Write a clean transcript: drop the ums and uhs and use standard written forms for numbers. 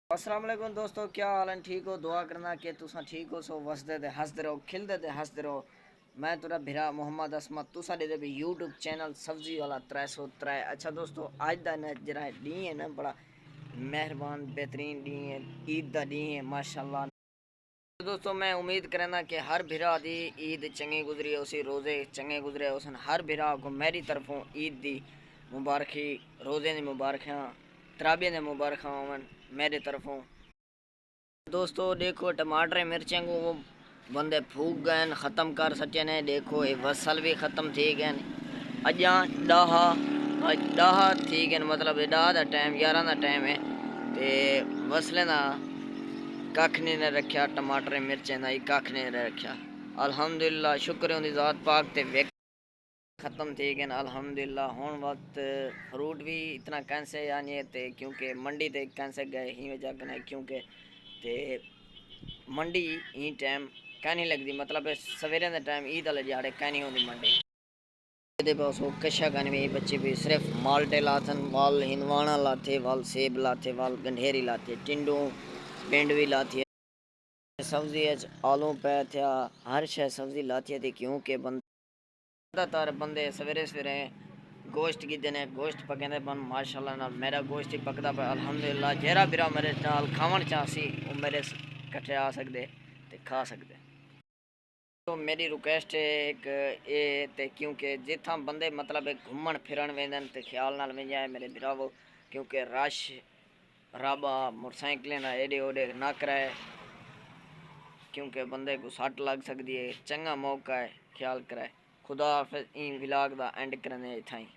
अस्सलाम वालेकुम दोस्तों, क्या हाल है? ठीक हो? दुआ करना कि तुसा ठीक हो सो वसदे ते हंसदे रहो, खिलदे ते हंसदे रहो। मैं तुरा भिरा मोहम्मद असमत तुसा दे भी यूट्यूब चैनल सब्जी वाला 303। अच्छा दोस्तों, आज का ना जरा डी है ना बड़ा मेहरबान बेहतरीन डी है, ईद का डी है माशाल्लाह। तो दोस्तों मैं उम्मीद करना कि हर भिरा दी ईद चंगी गुजरी उसी रोज़े चंगे गुजरे उसन हर भिरा को मेरी तरफों ईद दी मुबारकी, रोज़े दी मुबारक, तराबिया दी मुबारक होवन मेरी तरफों। दोस्तों देखो टमाटर मिर्चें को वो बंदे फूक गए ख़त्म कर सके ने। देखो ये वसल भी ख़त्म थी गए अजा डाहा डाहा थी गए, मतलब डाह का टाइम 11 का टाइम है तो वसलें का कख नहीं रखा, टमाटर मिर्चें का ही कख नहीं रखा। अल्हम्दुलिल्लाह शुक्र है उनकी ज़ात पाक ते वेख ख़त्म थी गए अल्हम्दुलिल्लाह। हुण वक्त फ्रूट भी इतना कैंसे यानी ते क्योंकि मंडी ते कैंसे गए ही वजह कने क्योंकि ते मंडी ही टाइम कहनी लगती, मतलब सवेरे के टाइम ईद वाले दिहाड़े कहनी होंगी मंडी। बस वो कशा कहने में बच्चे भी सिर्फ माल्टे लाथन, वाल हिंदवाना लाते, वाल सेब लाते, वाल गंढेरी लाते, टिंडू पिंड भी लाती है। सब्जी आलू पै थे, हर शय सब्जी लाती थी क्योंकि ज़्यादातर बंदे सवेरे सवेरे गोश्त की देने गोश्त पकड़े बन माशाल्लाह नाल मेरा गोश्त ही पकदा पे अल्हम्दुलिल्लाह। जेरा बिरा मेरे नाल खावन चाहसी वो मेरे कट्ठे आ सकते ते खा सकते। तो मेरी रिक्वेस्ट है एक ये ते क्योंकि जिथा बंदे मतलब घूमन फिरन वेंदन ते ख्याल नाल में जाए मेरे बिरावो, क्योंकि रश राबा मोटरसाइकिलें ना एडे ओडे ना कराए क्योंकि बंदे को सट लग सकती है। चंगा मौका है, ख्याल कराए। खुदा हाफिज़। इन व्लॉग दा एंड करने इत्थां ही।